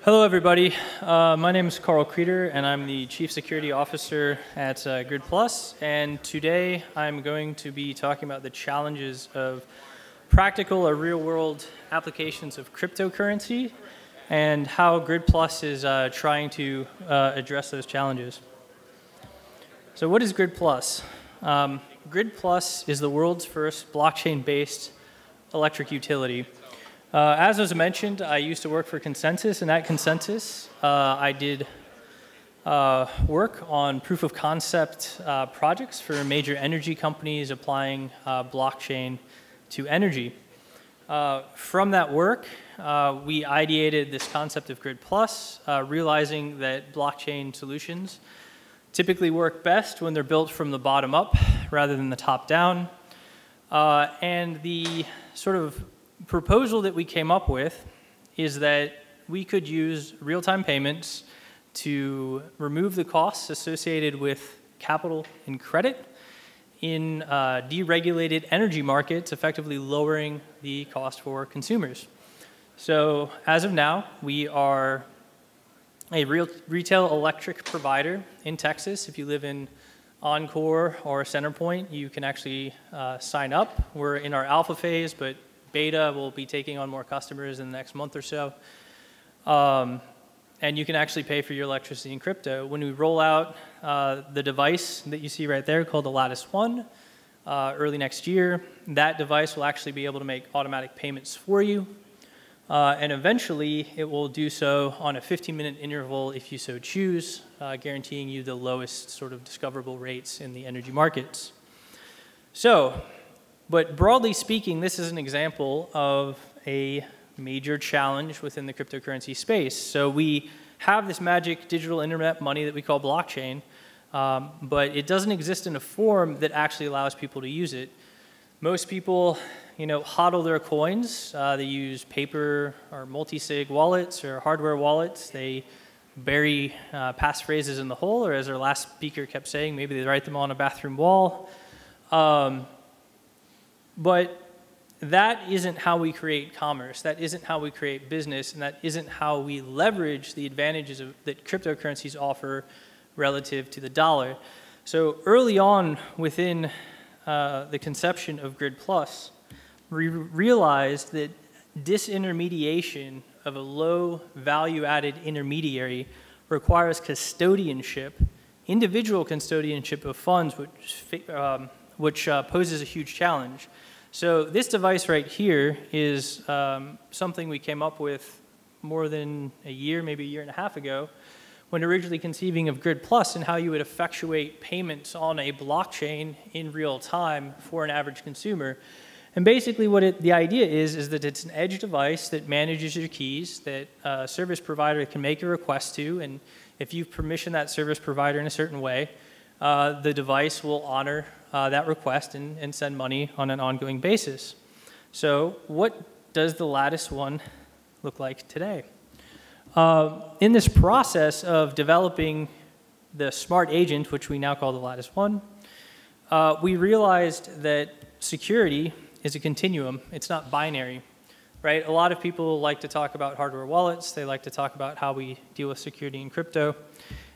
Hello, everybody. My name is Karl Kreder, and I'm the Chief Security Officer at Grid Plus. And today, I'm going to be talking about the challenges of practical or real-world applications of cryptocurrency and how Grid Plus is trying to address those challenges. So what is Grid Plus? Grid Plus is the world's first blockchain-based electric utility. As was mentioned, I used to work for Consensus, and at Consensus, I did work on proof of concept projects for major energy companies applying blockchain to energy. From that work, we ideated this concept of Grid Plus, realizing that blockchain solutions typically work best when they're built from the bottom up rather than the top down. And the sort of proposal that we came up with is that we could use real-time payments to remove the costs associated with capital and credit in deregulated energy markets, effectively lowering the cost for consumers. So as of now, we are a retail electric provider in Texas. If you live in Encore or Centerpoint, you can actually sign up. We're in our alpha phase, but beta will be taking on more customers in the next month or so. And you can actually pay for your electricity in crypto. When we roll out the device that you see right there called the Lattice One early next year, that device will actually be able to make automatic payments for you. And eventually, it will do so on a 15-minute interval if you so choose, guaranteeing you the lowest sort of discoverable rates in the energy markets. But broadly speaking, this is an example of a major challenge within the cryptocurrency space. So we have this magic digital internet money that we call blockchain, but it doesn't exist in a form that actually allows people to use it. Most people, hodl their coins. They use paper or multi-sig wallets or hardware wallets. They bury passphrases in the hole, or as our last speaker kept saying, maybe they write them on a bathroom wall. But that isn't how we create commerce. That isn't how we create business, and that isn't how we leverage the advantages that cryptocurrencies offer relative to the dollar. So early on within the conception of Grid Plus, we realized that disintermediation of a low value-added intermediary requires custodianship, individual custodianship of funds, which poses a huge challenge. So this device right here is something we came up with more than a year, maybe a year and a half ago, when originally conceiving of Grid Plus and how you would effectuate payments on a blockchain in real time for an average consumer. And basically what the idea is that it's an edge device that manages your keys, that a service provider can make a request to, and if you permission that service provider in a certain way, the device will honor that request and send money on an ongoing basis. So what does the Lattice One look like today? In this process of developing the smart agent, which we now call the Lattice One, we realized that security is a continuum. It's not binary, right? A lot of people like to talk about hardware wallets. They like to talk about how we deal with security in crypto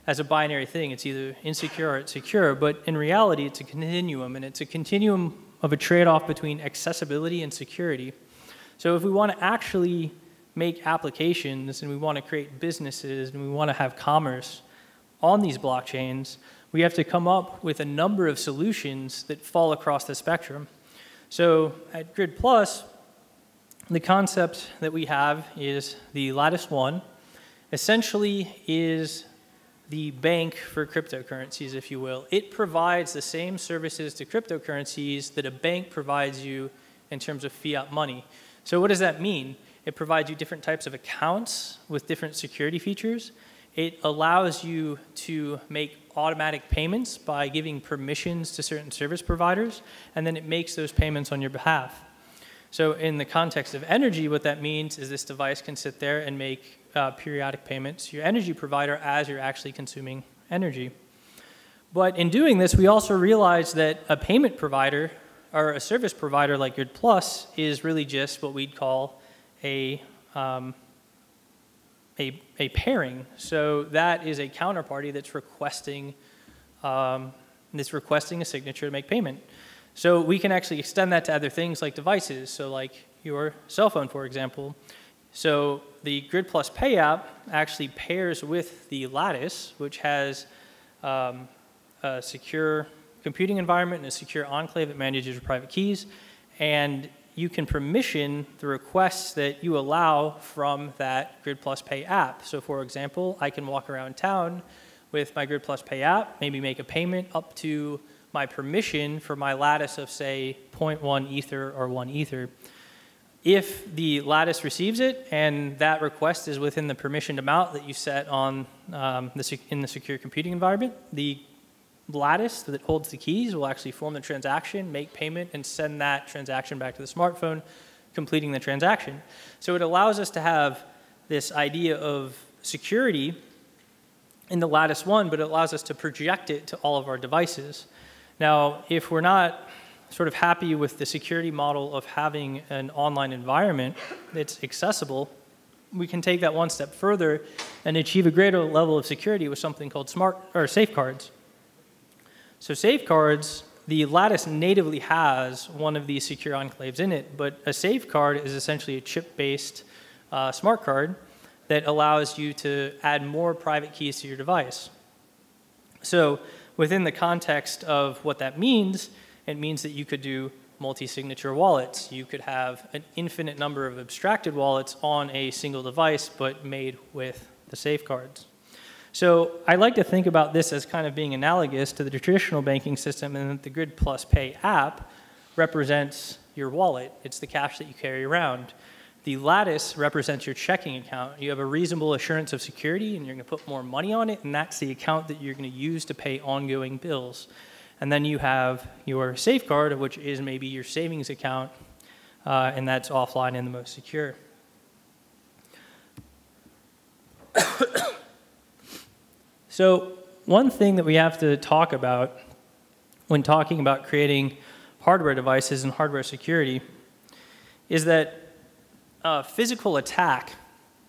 as a binary thing. It's either insecure or it's secure, but in reality, it's a continuum, and it's a continuum of a trade-off between accessibility and security. So if we want to actually make applications and we want to create businesses and we want to have commerce on these blockchains, we have to come up with a number of solutions that fall across the spectrum. So at Grid Plus, the concept that we have is the Lattice One essentially is the bank for cryptocurrencies, if you will. It provides the same services to cryptocurrencies that a bank provides you in terms of fiat money. So what does that mean? It provides you different types of accounts with different security features. It allows you to make automatic payments by giving permissions to certain service providers, and then it makes those payments on your behalf. So in the context of energy, what that means is this device can sit there and make periodic payments to your energy provider as you're actually consuming energy. But in doing this, we also realized that a payment provider or a service provider like Grid Plus is really just what we'd call a a pairing. So that is a counterparty that's requesting a signature to make payment. So we can actually extend that to other things like devices, so like your cell phone, for example. So the Grid Plus Pay app actually pairs with the Lattice, which has a secure computing environment and a secure enclave that manages your private keys. And you can permission the requests that you allow from that Grid Plus Pay app. So for example, I can walk around town with my Grid Plus Pay app, maybe make a payment up to my permission for my Lattice of, say, 0.1 Ether or 1 Ether. If the Lattice receives it and that request is within the permissioned amount that you set on in the secure computing environment, the Lattice that holds the keys will actually form the transaction, make payment, and send that transaction back to the smartphone, completing the transaction. So it allows us to have this idea of security in the Lattice 1, but it allows us to project it to all of our devices. Now, if we're not sort of happy with the security model of having an online environment that's accessible, we can take that one step further and achieve a greater level of security with something called safeguards. So safeguards, the Lattice natively has one of these secure enclaves in it, but a safeguard is essentially a chip-based smart card that allows you to add more private keys to your device. So within the context of what that means, it means that you could do multi-signature wallets. You could have an infinite number of abstracted wallets on a single device, but made with the safeguards. So I like to think about this as kind of being analogous to the traditional banking system, and that the Grid Plus Pay app represents your wallet. It's the cash that you carry around. The Lattice represents your checking account. You have a reasonable assurance of security, and you're going to put more money on it, and that's the account that you're going to use to pay ongoing bills. And then you have your safeguard, which is maybe your savings account, and that's offline and the most secure. So one thing that we have to talk about when talking about creating hardware devices and hardware security is that physical attack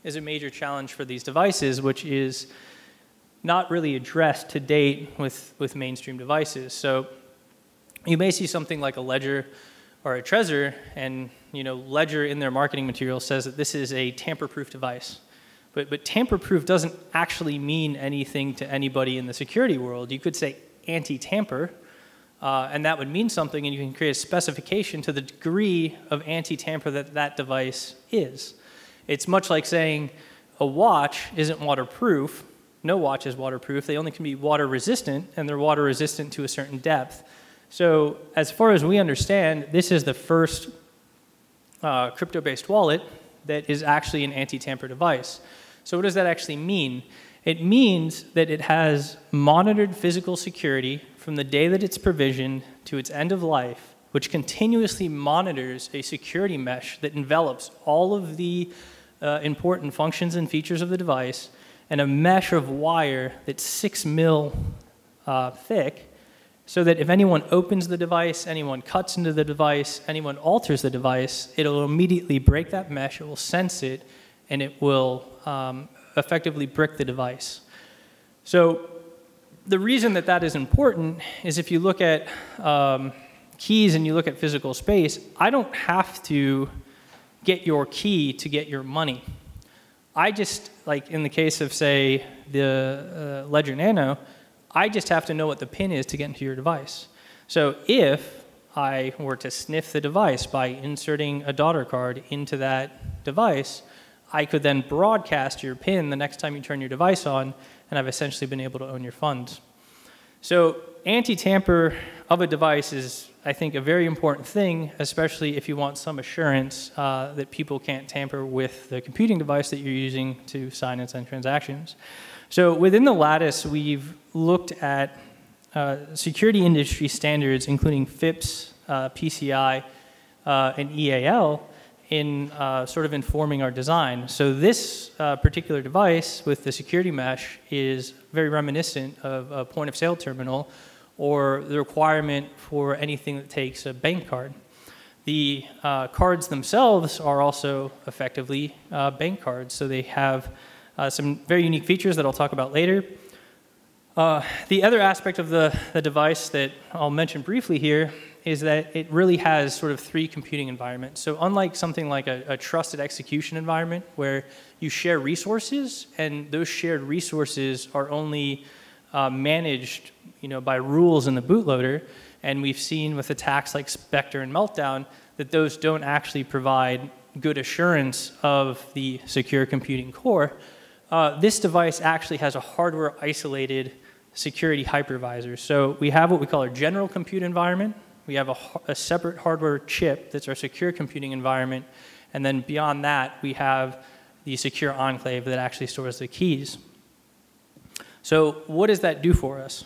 is a major challenge for these devices, which is not really addressed to date with mainstream devices. So you may see something like a Ledger or a Trezor, and Ledger in their marketing material says that this is a tamper-proof device. But tamper-proof doesn't actually mean anything to anybody in the security world. You could say anti-tamper, and that would mean something, and you can create a specification to the degree of anti-tamper that that device is. It's much like saying a watch isn't waterproof. No watch is waterproof. They only can be water resistant, and they're water resistant to a certain depth. So as far as we understand, this is the first crypto-based wallet that is actually an anti-tamper device. So what does that actually mean? It means that it has monitored physical security from the day that it's provisioned to its end of life, which continuously monitors a security mesh that envelops all of the important functions and features of the device, and a mesh of wire that's 6 mil thick, so that if anyone opens the device, anyone cuts into the device, anyone alters the device, it'll immediately break that mesh, it will sense it, and it will effectively brick the device. So the reason that that is important is if you look at keys and you look at physical space, I don't have to get your key to get your money. I just, like in the case of, say, the Ledger Nano, I just have to know what the PIN is to get into your device. So if I were to sniff the device by inserting a daughter card into that device, I could then broadcast your PIN the next time you turn your device on, and I've essentially been able to own your funds. So anti-tamper of a device is, I think, a very important thing, especially if you want some assurance that people can't tamper with the computing device that you're using to sign and send transactions. So within the Lattice, we've looked at security industry standards, including FIPS, PCI, and EAL, in sort of informing our design. So this particular device with the security mesh is very reminiscent of a point-of-sale terminal or the requirement for anything that takes a bank card. The cards themselves are also effectively bank cards, so they have some very unique features that I'll talk about later. The other aspect of the device that I'll mention briefly here is that it really has sort of 3 computing environments. So unlike something like a trusted execution environment where you share resources and those shared resources are only managed by rules in the bootloader, and we've seen with attacks like Spectre and Meltdown that those don't actually provide good assurance of the secure computing core, this device actually has a hardware isolated security hypervisor. So we have what we call our general compute environment. We have a separate hardware chip that's our secure computing environment. And then beyond that, we have the secure enclave that actually stores the keys. So what does that do for us?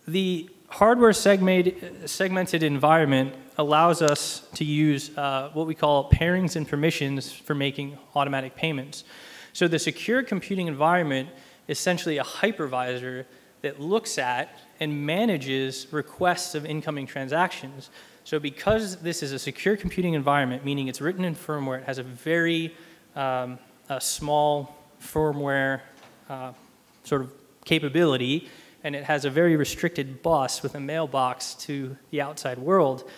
The hardware segmented environment allows us to use what we call pairings and permissions for making automatic payments. So the secure computing environment is essentially a hypervisor that looks at and manages requests of incoming transactions. So because this is a secure computing environment, meaning it's written in firmware, it has a very a small firmware sort of capability, and it has a very restricted bus with a mailbox to the outside world,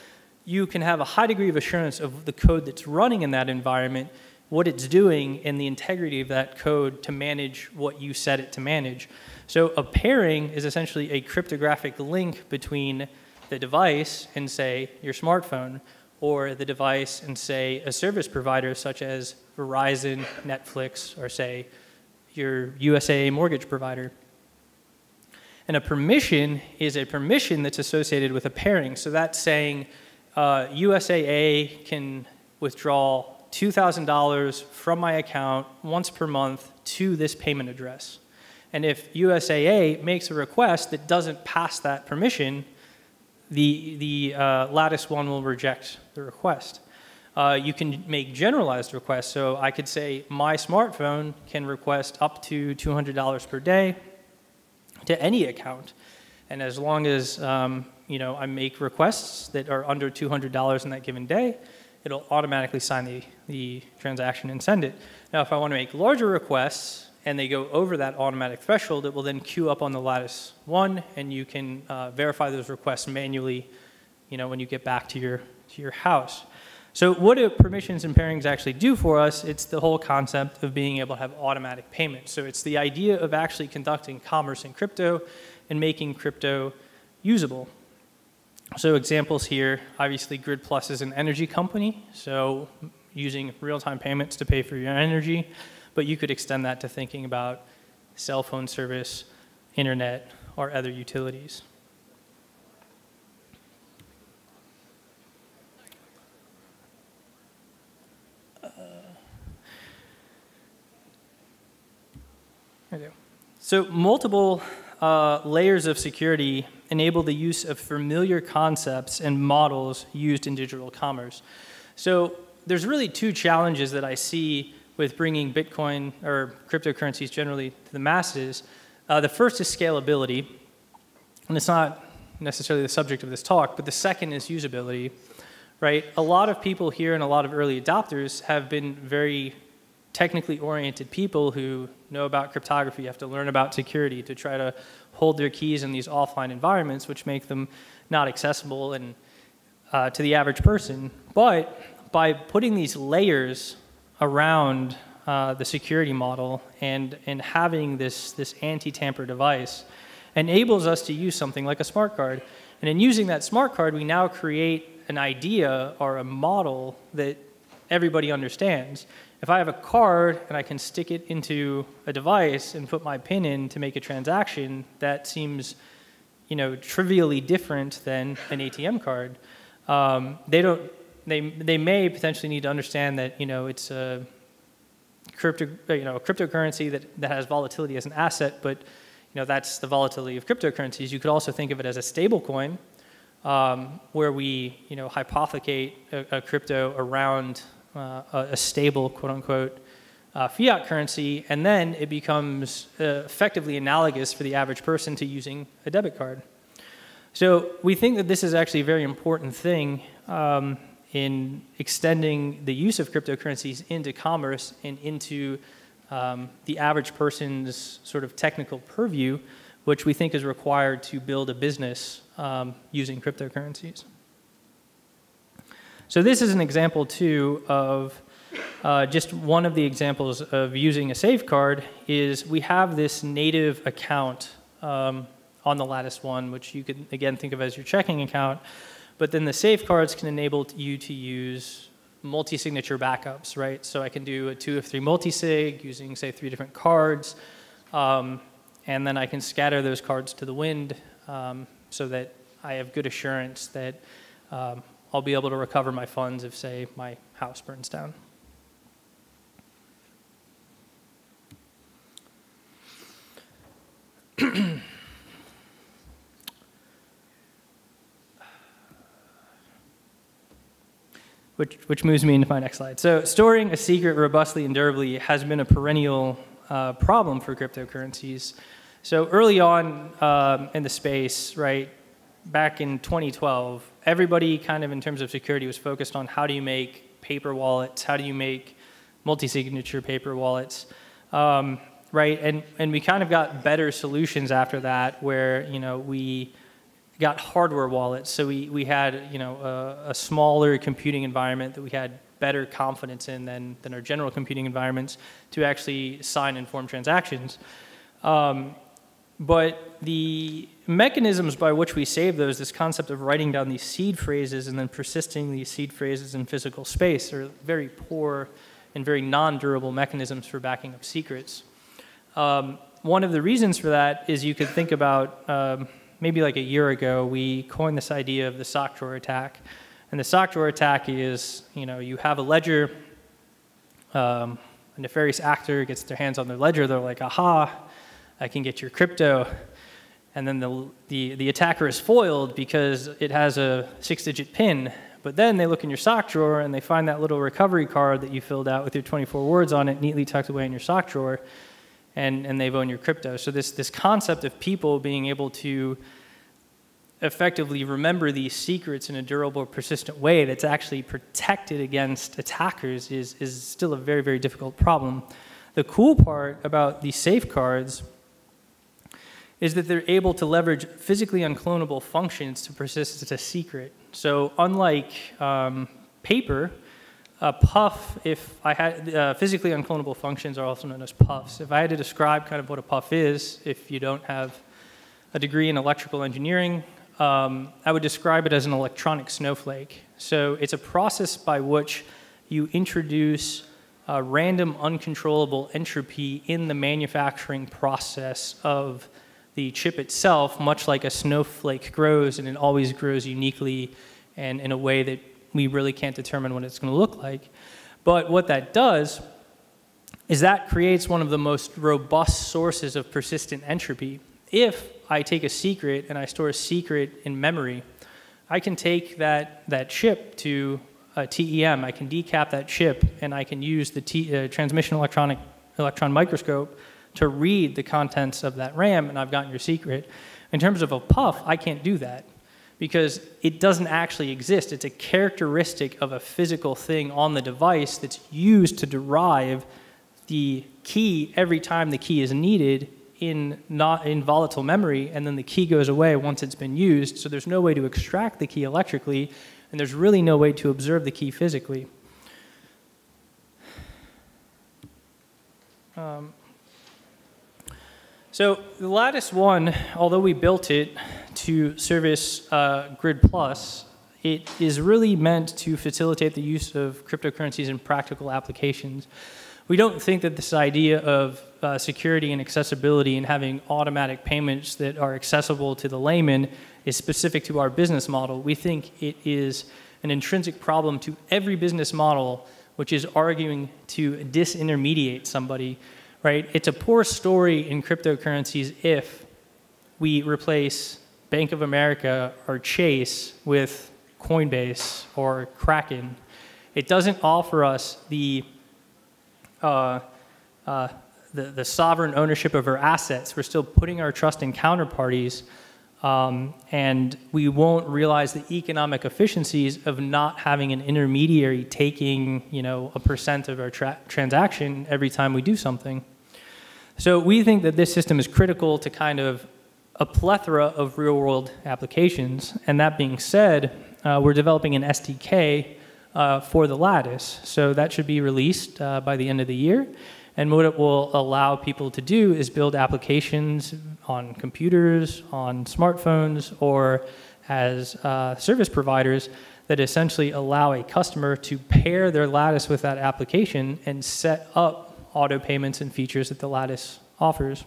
you can have a high degree of assurance of the code that's running in that environment, what it's doing, and the integrity of that code to manage what you set it to manage. So a pairing is essentially a cryptographic link between the device and, say, your smartphone, or the device and, say, a service provider such as Verizon, Netflix, or, say, your USAA mortgage provider. And a permission is a permission that's associated with a pairing. So that's saying USAA can withdraw $2,000 from my account once per month to this payment address. And if USAA makes a request that doesn't pass that permission, the Lattice 1 will reject the request. You can make generalized requests. So I could say my smartphone can request up to $200 per day to any account. And as long as I make requests that are under $200 in that given day, it'll automatically sign the transaction and send it. Now, if I want to make larger requests and they go over that automatic threshold, it will then queue up on the Lattice 1, and you can verify those requests manually when you get back to your house. So what do permissions and pairings actually do for us? It's the whole concept of being able to have automatic payments. So it's the idea of actually conducting commerce in crypto and making crypto usable. So examples here, obviously Grid Plus is an energy company, so using real-time payments to pay for your energy, but you could extend that to thinking about cell phone service, internet, or other utilities. So multiple layers of security enable the use of familiar concepts and models used in digital commerce. So there's really 2 challenges that I see with bringing Bitcoin or cryptocurrencies generally to the masses. The first is scalability, and it's not necessarily the subject of this talk, but the second is usability, right? A lot of people here and a lot of early adopters have been very technically oriented people who know about cryptography, have to learn about security to try to hold their keys in these offline environments, which make them not accessible and to the average person. But by putting these layers around the security model and having this anti-tamper device enables us to use something like a smart card. And in using that smart card, we now create an idea or a model that everybody understands. If I have a card and I can stick it into a device and put my PIN in to make a transaction, that seems, trivially different than an ATM card. They may potentially need to understand that, it's a cryptocurrency that has volatility as an asset, but that's the volatility of cryptocurrencies. You could also think of it as a stable coin, where we hypothecate a crypto around a stable, quote unquote, fiat currency, and then it becomes effectively analogous for the average person to using a debit card. So we think that this is actually a very important thing in extending the use of cryptocurrencies into commerce and into the average person's sort of technical purview, which we think is required to build a business using cryptocurrencies. So this is an example, too, of just one of the examples of using a safeguard is we have this native account on the Lattice One, which you could, again, think of as your checking account. But then the safeguards can enable you to use multi-signature backups, right? So I can do a 2 of 3 multi-sig using, say, 3 different cards. And then I can scatter those cards to the wind so that I have good assurance that I'll be able to recover my funds if, say, my house burns down. Which moves me into my next slide. So storing a secret robustly and durably has been a perennial problem for cryptocurrencies. So early on in the space, right, back in 2012, everybody kind of in terms of security was focused on how do you make paper wallets, how do you make multi-signature paper wallets, right? And we kind of got better solutions after that where, you know, we got hardware wallets. So we had, you know, a smaller computing environment that we had better confidence in than our general computing environments to actually sign informed transactions. But the mechanisms by which we save those, this concept of writing down these seed phrases and then persisting these seed phrases in physical space are very poor and very non-durable mechanisms for backing up secrets. One of the reasons for that is you could think about maybe like a year ago, we coined this idea of the sock drawer attack. And the sock drawer attack is, you know, you have a ledger, a nefarious actor gets their hands on their ledger, they're like, aha, I can get your crypto. And then the attacker is foiled because it has a 6-digit PIN. But then they look in your sock drawer and they find that little recovery card that you filled out with your 24 words on it neatly tucked away in your sock drawer. And they've owned your crypto. So this concept of people being able to effectively remember these secrets in a durable, persistent way that's actually protected against attackers is still a very, very difficult problem. The cool part about these safeguards is that they're able to leverage physically unclonable functions to persist as a secret. So unlike paper, a puff, if I had physically unclonable functions are also known as puffs. If I had to describe kind of what a puff is, if you don't have a degree in electrical engineering, I would describe it as an electronic snowflake. So it's a process by which you introduce random uncontrollable entropy in the manufacturing process of the chip itself, much like a snowflake grows, and it always grows uniquely and in a way that we really can't determine what it's going to look like. But what that does is that creates one of the most robust sources of persistent entropy. If I take a secret and I store a secret in memory, I can take that chip to a TEM. I can decap that chip, and I can use the transmission electron microscope to read the contents of that RAM, and I've gotten your secret. In terms of a puff, I can't do that, because it doesn't actually exist. It's a characteristic of a physical thing on the device that's used to derive the key every time the key is needed in volatile memory, and then the key goes away once it's been used. So there's no way to extract the key electrically, and there's really no way to observe the key physically. So the Lattice One, although we built it to service Grid Plus, it is really meant to facilitate the use of cryptocurrencies in practical applications. We don't think that this idea of security and accessibility and having automatic payments that are accessible to the layman is specific to our business model. We think it is an intrinsic problem to every business model which is arguing to disintermediate somebody, right? It's a poor story in cryptocurrencies if we replace Bank of America or Chase with Coinbase or Kraken. It doesn't offer us the sovereign ownership of our assets. We're still putting our trust in counterparties And we won't realize the economic efficiencies of not having an intermediary taking, a percent of our transaction every time we do something. So we think that this system is critical to kind of a plethora of real-world applications. And that being said, we're developing an SDK for the Lattice. So that should be released by the end of the year. And what it will allow people to do is build applications on computers, on smartphones, or as service providers that essentially allow a customer to pair their Lattice with that application and set up auto payments and features that the Lattice offers.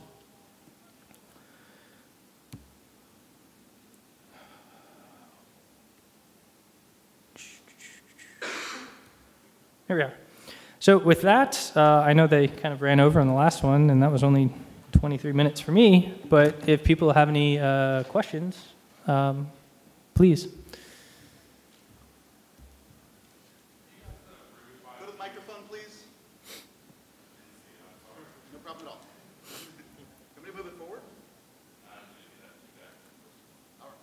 Here we are. So with that, I know they kind of ran over on the last one, and that was only 23 minutes for me. But if people have any questions, please. Go to the microphone, please. No problem at all. Can we move it forward? All right.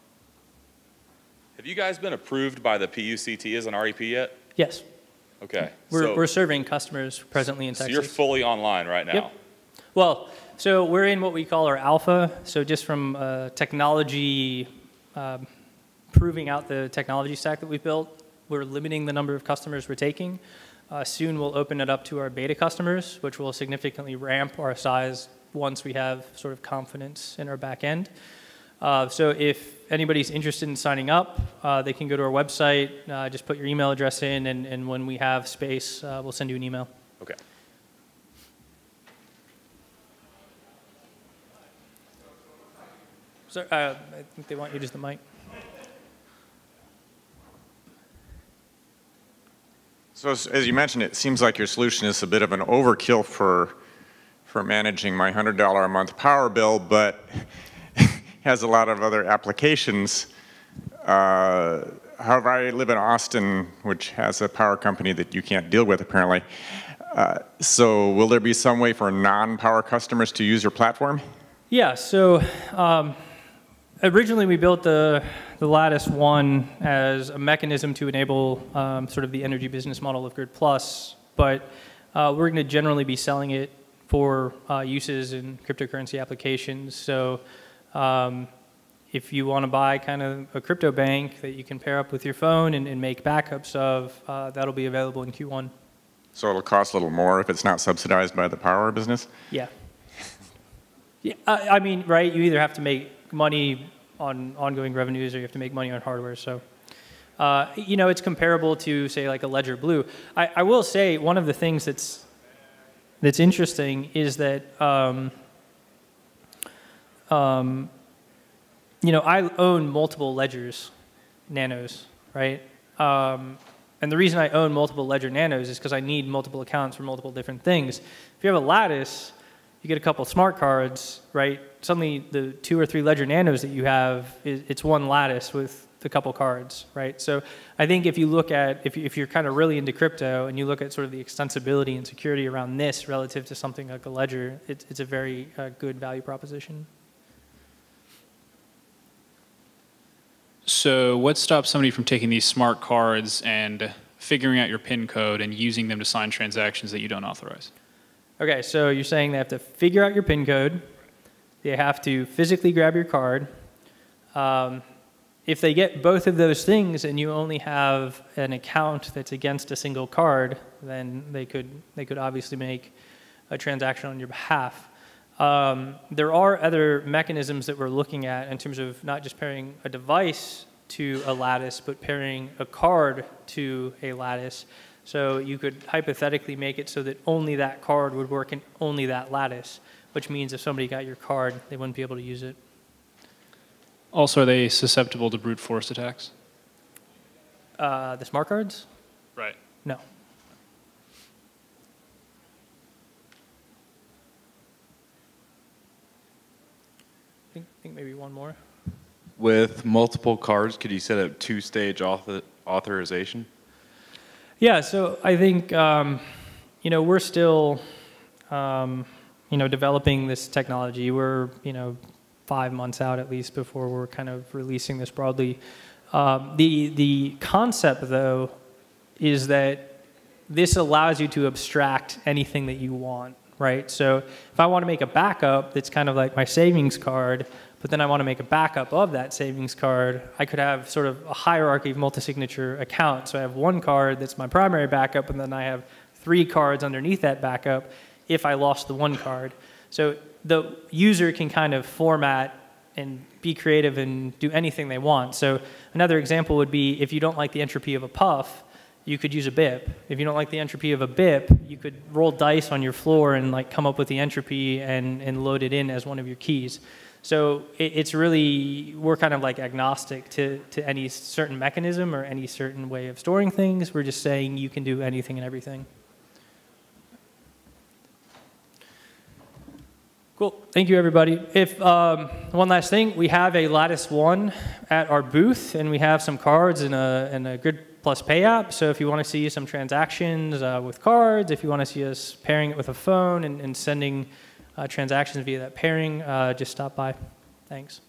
Have you guys been approved by the PUCT as an REP yet? Yes. Okay. We're serving customers presently in Texas. So you're fully online right now? Yep. Well, so we're in what we call our alpha. So just from technology, proving out the technology stack that we've built, we're limiting the number of customers we're taking. Soon we'll open it up to our beta customers, which will significantly ramp our size once we have sort of confidence in our back end. So if anybody's interested in signing up, they can go to our website, just put your email address in, and when we have space, we'll send you an email. Okay. So, I think they want you to use the mic. So as you mentioned, it seems like your solution is a bit of an overkill for managing my $100 a month power bill, but has a lot of other applications. However, I live in Austin, which has a power company that you can't deal with apparently. So will there be some way for non-power customers to use your platform? Yeah, so originally we built the Lattice 1 as a mechanism to enable sort of the energy business model of Grid Plus, but we're going to generally be selling it for uses in cryptocurrency applications. So if you want to buy kind of a crypto bank that you can pair up with your phone and make backups of, that'll be available in Q1. So it'll cost a little more if it's not subsidized by the power business? Yeah. Yeah, I mean, right, you either have to make money on ongoing revenues or you have to make money on hardware. So, it's comparable to, say, like a Ledger Blue. I will say one of the things that's interesting is that I own multiple Ledgers Nanos, right? And the reason I own multiple Ledger Nanos is because I need multiple accounts for multiple different things. If you have a Lattice, you get a couple smart cards, right? Suddenly the 2 or 3 Ledger Nanos that you have, it's one Lattice with a couple cards, right? So I think if you look at, if you're kind of really into crypto and you look at sort of the extensibility and security around this relative to something like a Ledger, it's a very good value proposition. So what stops somebody from taking these smart cards and figuring out your PIN code and using them to sign transactions that you don't authorize? Okay, so you're saying they have to figure out your PIN code, they have to physically grab your card. If they get both of those things and you only have an account that's against a single card, then they could obviously make a transaction on your behalf. There are other mechanisms that we're looking at in terms of not just pairing a device to a Lattice, but pairing a card to a Lattice. So you could hypothetically make it so that only that card would work in only that Lattice, which means if somebody got your card, they wouldn't be able to use it. Also, are they susceptible to brute force attacks? The smart cards? Right. No. I think maybe one more. With multiple cards, could you set up 2-stage authorization? Yeah, so I think, we're still, developing this technology. We're, 5 months out at least before we're kind of releasing this broadly. The concept, though, is that this allows you to abstract anything that you want, right? So if I want to make a backup that's kind of like my savings card, but then I want to make a backup of that savings card, I could have sort of a hierarchy of multi-signature accounts. So I have one card that's my primary backup, and then I have 3 cards underneath that backup if I lost the one card. So the user can kind of format and be creative and do anything they want. So another example would be if you don't like the entropy of a puff, you could use a BIP. If you don't like the entropy of a BIP, you could roll dice on your floor and like come up with the entropy and load it in as one of your keys. So it's really, we're kind of like agnostic to any certain mechanism or any certain way of storing things. We're just saying you can do anything and everything. Cool. Thank you, everybody. If one last thing, we have a Lattice 1 at our booth, and we have some cards in a Grid Plus Pay app. So if you want to see some transactions with cards, if you want to see us pairing it with a phone and sending transactions via that pairing, just stop by. Thanks.